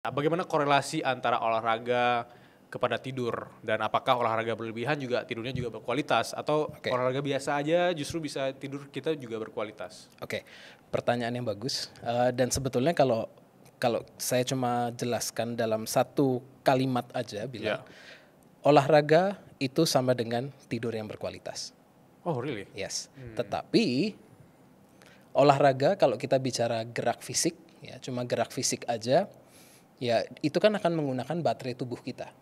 Bagaimana korelasi antara olahraga kepada tidur, dan apakah olahraga berlebihan juga tidurnya juga berkualitas, atau olahraga biasa aja justru bisa tidur kita juga berkualitas? Oke, pertanyaan yang bagus. Dan sebetulnya kalau saya cuma jelaskan dalam satu kalimat aja bilang, olahraga itu sama dengan tidur yang berkualitas. Oh really? Yes. Tetapi olahraga kalau kita bicara gerak fisik, ya cuma gerak fisik aja, ya itu kan akan menggunakan baterai tubuh kita.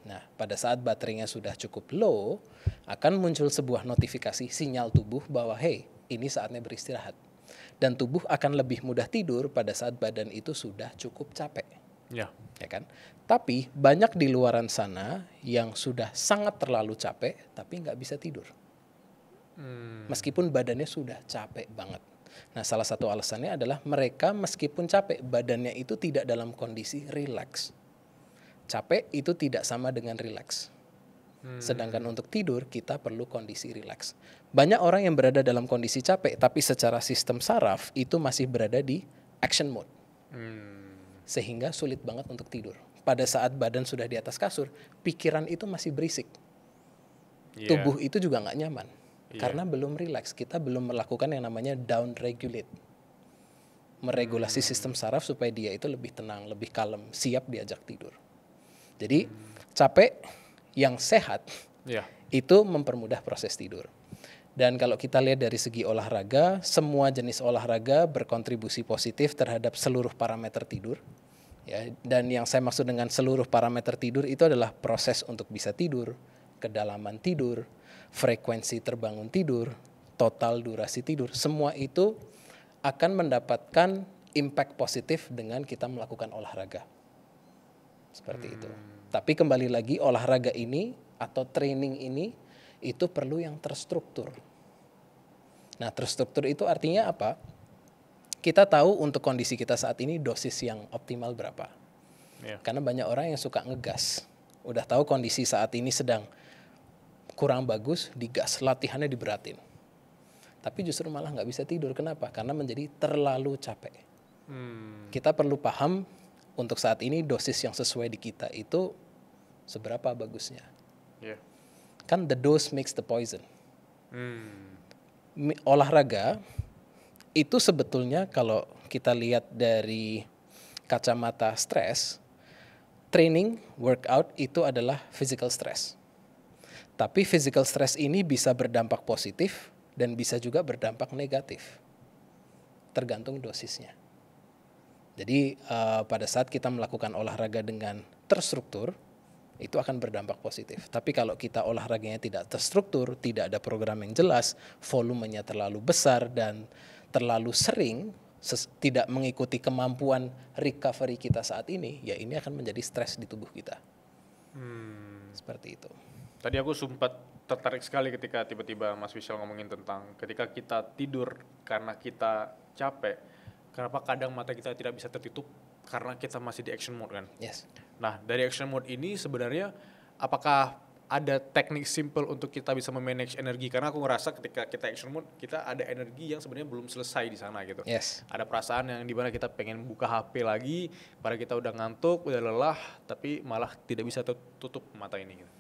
Nah, pada saat baterainya sudah cukup low, akan muncul sebuah notifikasi sinyal tubuh bahwa hey, ini saatnya beristirahat. Dan tubuh akan lebih mudah tidur pada saat badan itu sudah cukup capek. Ya kan? Tapi banyak di luaran sana yang sudah sangat terlalu capek tapi nggak bisa tidur. Meskipun badannya sudah capek banget. Nah, salah satu alasannya adalah mereka meskipun capek, badannya itu tidak dalam kondisi rileks. Capek itu tidak sama dengan rileks. Sedangkan untuk tidur, kita perlu kondisi rileks. Banyak orang yang berada dalam kondisi capek, tapi secara sistem saraf itu masih berada di action mode. Sehingga sulit banget untuk tidur. Pada saat badan sudah di atas kasur, pikiran itu masih berisik. Tubuh itu juga nggak nyaman. Karena belum rileks, kita belum melakukan yang namanya down regulate. Meregulasi sistem saraf supaya dia itu lebih tenang, lebih kalem, siap diajak tidur. Jadi capek yang sehat itu mempermudah proses tidur. Dan kalau kita lihat dari segi olahraga, semua jenis olahraga berkontribusi positif terhadap seluruh parameter tidur. Ya, dan yang saya maksud dengan seluruh parameter tidur itu adalah proses untuk bisa tidur, kedalaman tidur, frekuensi terbangun tidur, total durasi tidur, semua itu akan mendapatkan impact positif dengan kita melakukan olahraga. Seperti itu. Tapi kembali lagi, olahraga ini atau training ini itu perlu yang terstruktur. Nah, terstruktur itu artinya apa? Kita tahu untuk kondisi kita saat ini dosis yang optimal berapa. Karena banyak orang yang suka ngegas. Udah tahu kondisi saat ini sedang kurang bagus, digas, latihannya diberatin. Tapi justru malah nggak bisa tidur. Kenapa? Karena menjadi terlalu capek. Kita perlu paham untuk saat ini dosis yang sesuai di kita itu seberapa bagusnya. Kan the dose makes the poison. Olahraga itu sebetulnya kalau kita lihat dari kacamata stres, training, workout itu adalah physical stress. Tapi physical stress ini bisa berdampak positif dan bisa juga berdampak negatif. Tergantung dosisnya. Jadi pada saat kita melakukan olahraga dengan terstruktur, itu akan berdampak positif. Tapi kalau kita olahraganya tidak terstruktur, tidak ada program yang jelas, volumenya terlalu besar dan terlalu sering, tidak mengikuti kemampuan recovery kita saat ini, ya ini akan menjadi stres di tubuh kita. Seperti itu. Tadi aku sempat tertarik sekali ketika tiba-tiba Mas Wisel ngomongin tentang ketika kita tidur karena kita capek, kenapa kadang mata kita tidak bisa tertutup karena kita masih di action mode kan? Yes. Nah, dari action mode ini sebenarnya apakah ada teknik simple untuk kita bisa memanage energi? Karena aku ngerasa ketika kita action mode, kita ada energi yang sebenarnya belum selesai di sana gitu. Yes. Ada perasaan yang dimana kita pengen buka HP lagi, padahal kita udah ngantuk, udah lelah, tapi malah tidak bisa tutup mata ini gitu.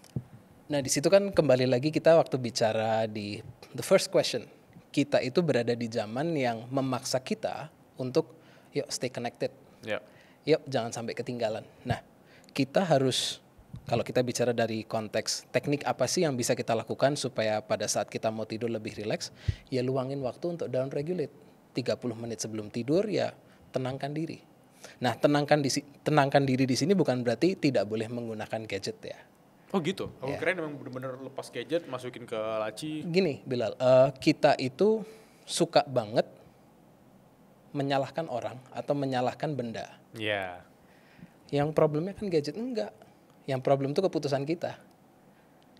Nah, di situ kan kembali lagi kita waktu bicara di the first question. Kita itu berada di zaman yang memaksa kita untuk yuk stay connected. Yuk jangan sampai ketinggalan. Nah, kita harus, kalau kita bicara dari konteks teknik apa sih yang bisa kita lakukan supaya pada saat kita mau tidur lebih rileks, ya luangin waktu untuk down regulate. 30 menit sebelum tidur ya tenangkan diri. Nah, tenangkan diri di sini bukan berarti tidak boleh menggunakan gadget ya. Oh gitu? Aku kirain memang benar-benar lepas gadget, masukin ke laci. Gini Bilal, kita itu suka banget menyalahkan orang atau menyalahkan benda. Yang problemnya kan gadget enggak. Yang problem itu keputusan kita.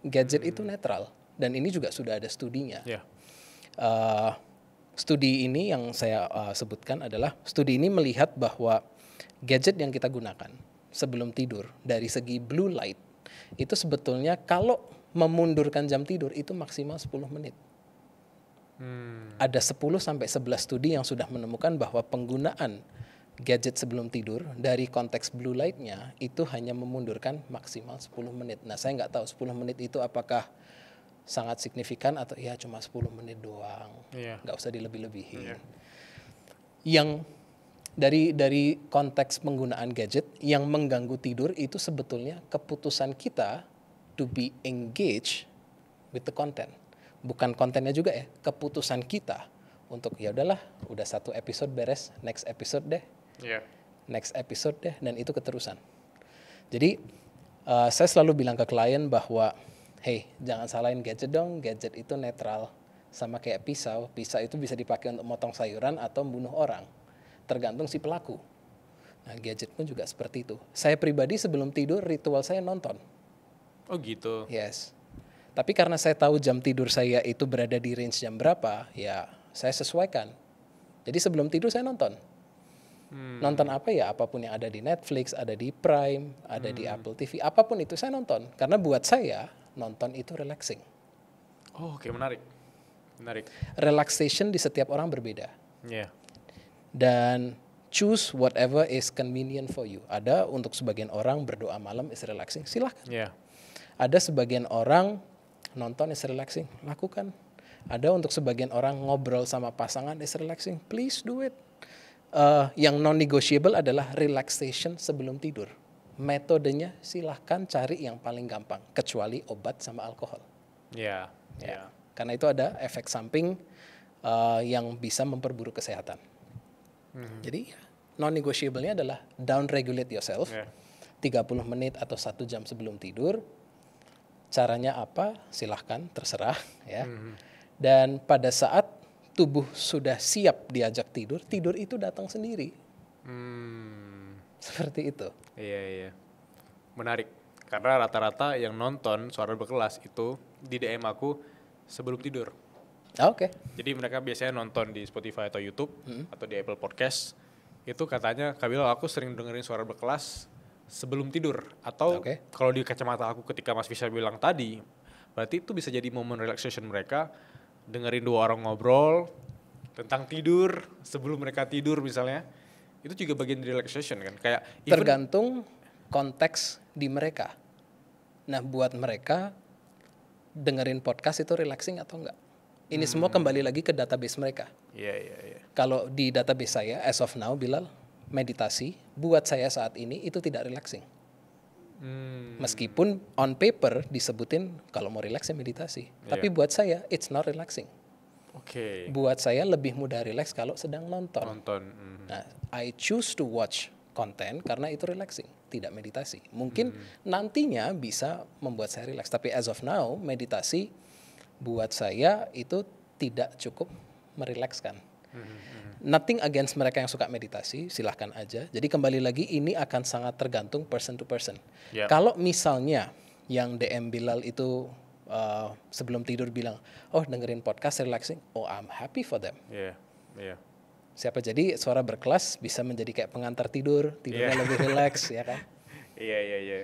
Gadget itu netral dan ini juga sudah ada studinya. Studi ini yang saya sebutkan adalah studi ini melihat bahwa gadget yang kita gunakan sebelum tidur dari segi blue light itu sebetulnya kalau memundurkan jam tidur itu maksimal 10 menit. Ada 10 sampai 11 studi yang sudah menemukan bahwa penggunaan gadget sebelum tidur dari konteks blue light-nya itu hanya memundurkan maksimal 10 menit. Nah, saya nggak tahu 10 menit itu apakah sangat signifikan atau ya cuma 10 menit doang. Nggak usah dilebih-lebihin. Yang dari konteks penggunaan gadget yang mengganggu tidur itu sebetulnya keputusan kita to be engaged with the content. Bukan kontennya juga ya, keputusan kita untuk ya udahlah, udah satu episode beres, next episode deh. Next episode deh, dan itu keterusan. Jadi saya selalu bilang ke klien bahwa hey, jangan salahin gadget dong, gadget itu netral. Sama kayak pisau, pisau itu bisa dipakai untuk motong sayuran atau membunuh orang. Tergantung si pelaku. Nah, gadget pun juga seperti itu. Saya pribadi sebelum tidur, ritual saya nonton. Oh gitu? Yes. Tapi karena saya tahu jam tidur saya itu berada di range jam berapa, ya saya sesuaikan. Jadi sebelum tidur saya nonton. Nonton apa ya? Apapun yang ada di Netflix, ada di Prime, ada di Apple TV, apapun itu saya nonton. Karena buat saya, nonton itu relaxing. Oh, oke, menarik. Relaxation di setiap orang berbeda. Dan choose whatever is convenient for you. Ada untuk sebagian orang berdoa malam is relaxing, silahkan. Ada sebagian orang nonton is relaxing, lakukan. Ada untuk sebagian orang ngobrol sama pasangan is relaxing, please do it. Yang non-negotiable adalah relaxation sebelum tidur. Metodenya silahkan cari yang paling gampang, kecuali obat sama alkohol. Karena itu ada efek samping yang bisa memperburuk kesehatan. Jadi non-negotiable-nya adalah down regulate yourself, 30 menit atau 1 jam sebelum tidur. Caranya apa? Silahkan, terserah ya. Dan pada saat tubuh sudah siap diajak tidur, tidur itu datang sendiri. Seperti itu. Iya. Menarik. Karena rata-rata yang nonton Suara Berkelas itu di DM aku sebelum tidur. Oke. Jadi mereka biasanya nonton di Spotify atau YouTube atau di Apple Podcast. Itu katanya, Kak Bilal, aku sering dengerin Suara Berkelas sebelum tidur. Atau kalau di kacamata aku ketika Mas Fisher bilang tadi, berarti itu bisa jadi momen relaxation mereka. Dengerin 2 orang ngobrol tentang tidur sebelum mereka tidur misalnya, itu juga bagian relaxation kan, kayak tergantung konteks di mereka. Nah, buat mereka dengerin podcast itu relaxing atau enggak, ini semua kembali lagi ke database mereka. Kalau di database saya as of now, Bilal, meditasi buat saya saat ini itu tidak relaxing. Meskipun on paper disebutin kalau mau relax ya meditasi. Tapi buat saya it's not relaxing. Buat saya lebih mudah relax kalau sedang nonton. Nah, I choose to watch content karena itu relaxing, tidak meditasi. Mungkin nantinya bisa membuat saya relax, tapi as of now meditasi buat saya itu tidak cukup merilekskan. Nothing against mereka yang suka meditasi, silahkan aja. Jadi kembali lagi ini akan sangat tergantung person to person. Kalau misalnya yang DM Bilal itu sebelum tidur bilang, oh dengerin podcast relaxing, oh I'm happy for them. Siapa jadi Suara Berkelas bisa menjadi kayak pengantar tidurnya lebih relax ya kan? Iya.